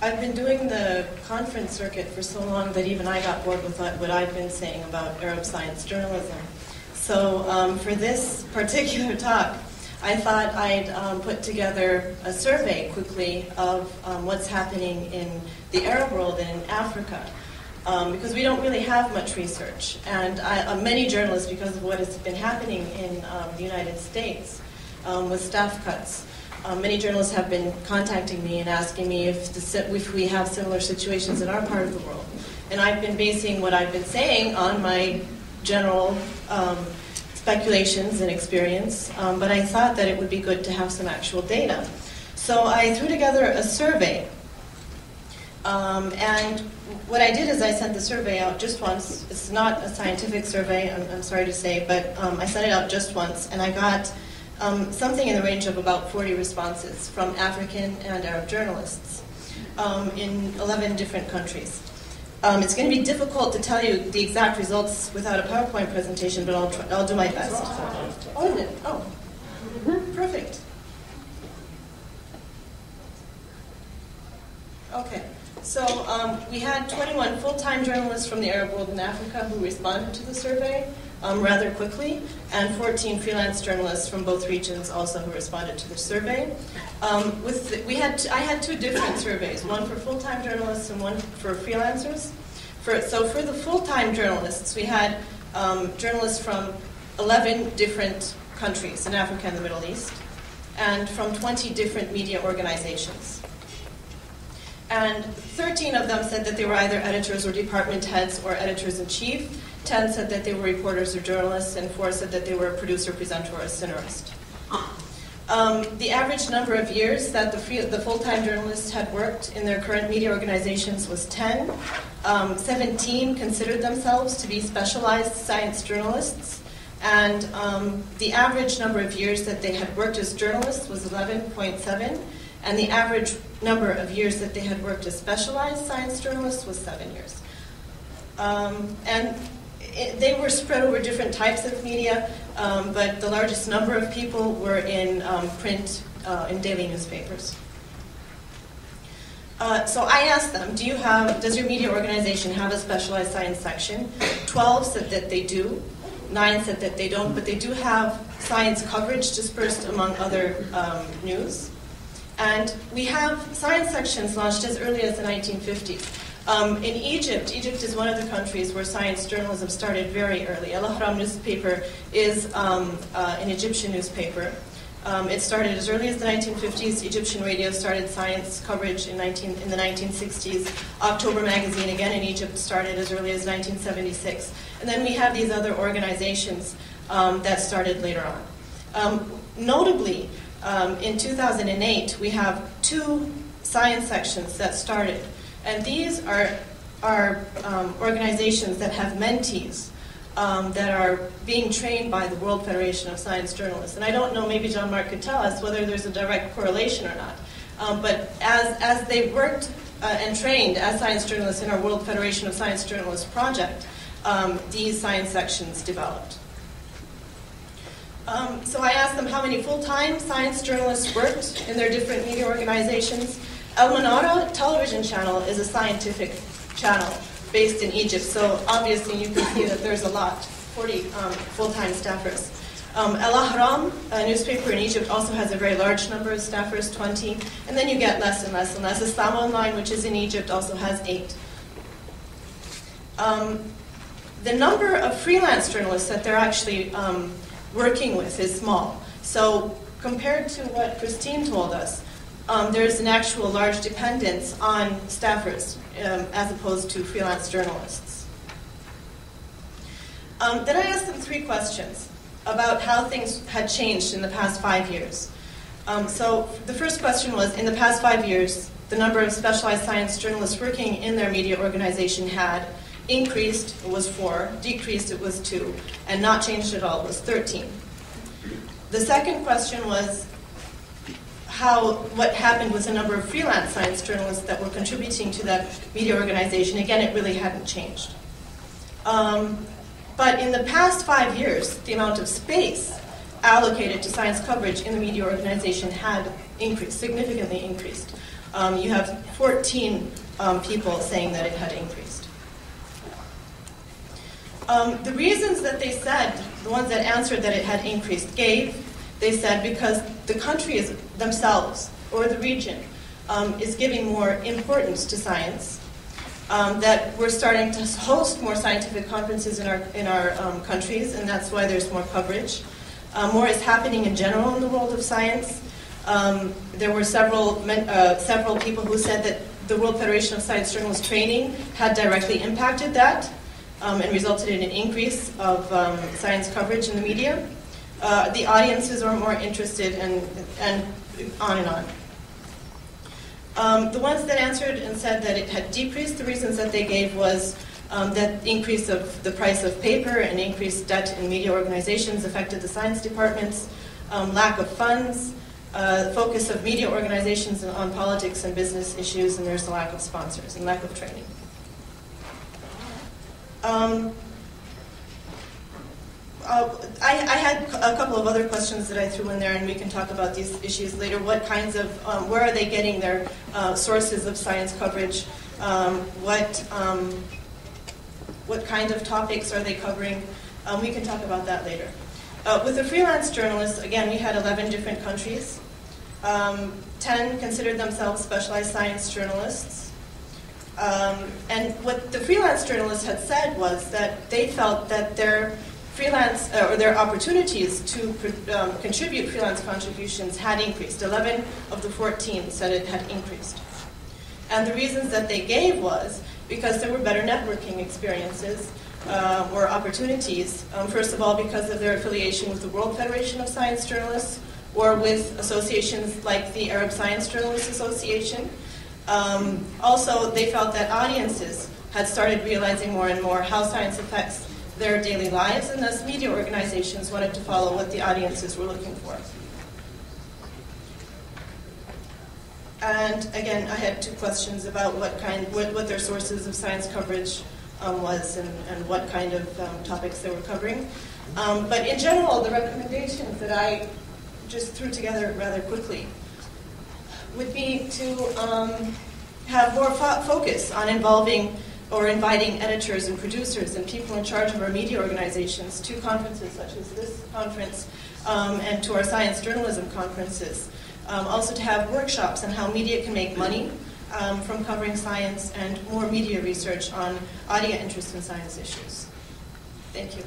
I've been doing the conference circuit for so long that even I got bored with what I've been saying about Arab science journalism. So for this particular talk, I thought I'd put together a survey quickly of what's happening in the Arab world and in Africa, because we don't really have much research. And many journalists, because of what has been happening in the United States with staff cuts, many journalists have been contacting me and asking me if we have similar situations in our part of the world. And I've been basing what I've been saying on my general speculations and experience, but I thought that it would be good to have some actual data. So I threw together a survey, and what I did is I sent the survey out just once. It's not a scientific survey, I'm sorry to say, but I sent it out just once, and I got something in the range of about 40 responses from African and Arab journalists in 11 different countries. It's going to be difficult to tell you the exact results without a PowerPoint presentation, but I'll do my best. Oh, is it? Oh, perfect. Okay, so we had 21 full-time journalists from the Arab world in Africa who responded to the survey rather quickly, and 14 freelance journalists from both regions also who responded to the survey. I had two different surveys, one for full-time journalists and one for freelancers. So for the full-time journalists, we had journalists from 11 different countries in Africa and the Middle East, and from 20 different media organizations. And 13 of them said that they were either editors or department heads or editors-in-chief. 10 said that they were reporters or journalists, and 4 said that they were a producer, presenter, or a scenarist. The average number of years that the full-time journalists had worked in their current media organizations was 10. 17 considered themselves to be specialized science journalists, and the average number of years that they had worked as journalists was 11.7, and the average number of years that they had worked as specialized science journalists was 7 years. They were spread over different types of media, but the largest number of people were in print, in daily newspapers. So I asked them, does your media organization have a specialized science section? 12 said that they do, 9 said that they don't, but they do have science coverage dispersed among other news. And we have science sections launched as early as the 1950s. In Egypt is one of the countries where science journalism started very early. Al-Ahram newspaper is an Egyptian newspaper. It started as early as the 1950s. Egyptian radio started science coverage in the 1960s. October magazine, again in Egypt, started as early as 1976. And then we have these other organizations that started later on. Notably, in 2008, we have 2 science sections that started. And these are organizations that have mentees that are being trained by the World Federation of Science Journalists. And I don't know, maybe Jean-Marc could tell us whether there's a direct correlation or not. But as they worked and trained as science journalists in our World Federation of Science Journalists project, these science sections developed. So I asked them how many full-time science journalists worked in their different media organizations. Al Manara television channel is a scientific channel based in Egypt, so obviously you can see that there's a lot, 40 full-time staffers. Al-Ahram, a newspaper in Egypt, also has a very large number of staffers, 20, and then you get less and less and less. Islam Online, which is in Egypt, also has 8. The number of freelance journalists that they're actually working with is small. So compared to what Christine told us, there's an actual large dependence on staffers as opposed to freelance journalists. Then I asked them 3 questions about how things had changed in the past 5 years. So the first question was, in the past 5 years, the number of specialized science journalists working in their media organization had increased, it was 4, decreased, it was 2, and not changed at all, it was 13. The second question was, what happened with the number of freelance science journalists that were contributing to that media organization. Again, it really hadn't changed. But in the past 5 years, the amount of space allocated to science coverage in the media organization had increased, significantly increased. you have 14 people saying that it had increased. The reasons that they said, the ones that answered that it had increased, they said because the countries themselves, or the region, is giving more importance to science, that we're starting to host more scientific conferences in our countries, and that's why there's more coverage. More is happening in general in the world of science. There were several people who said that the World Federation of Science Journalists training had directly impacted that and resulted in an increase of science coverage in the media. The audiences are more interested, and on and on. The ones that answered and said that it had decreased, the reasons that they gave was that increase of the price of paper and increased debt in media organizations affected the science departments, lack of funds, focus of media organizations on politics and business issues, and there's a lack of sponsors and lack of training. I had a couple of other questions that I threw in there, and we can talk about these issues later. What kinds of, where are they getting their sources of science coverage? What kind of topics are they covering? We can talk about that later. With the freelance journalists, again, we had 11 different countries. 10 considered themselves specialized science journalists. And what the freelance journalists had said was that they felt that their freelance, or their opportunities to contribute freelance contributions had increased. 11 of the 14 said it had increased. And the reasons that they gave was because there were better networking experiences or opportunities. First of all, because of their affiliation with the World Federation of Science Journalists, or with associations like the Arab Science Journalists Association. Also, they felt that audiences had started realizing more and more how science affects their daily lives, and thus media organizations wanted to follow what the audiences were looking for. And again, I had 2 questions about what their sources of science coverage was, and what kind of topics they were covering. But in general, the recommendations that I just threw together rather quickly would be to have more focus on involving or inviting editors and producers and people in charge of our media organizations to conferences such as this conference, and to our science journalism conferences. Also to have workshops on how media can make money from covering science, and more media research on audience interest in science issues. Thank you.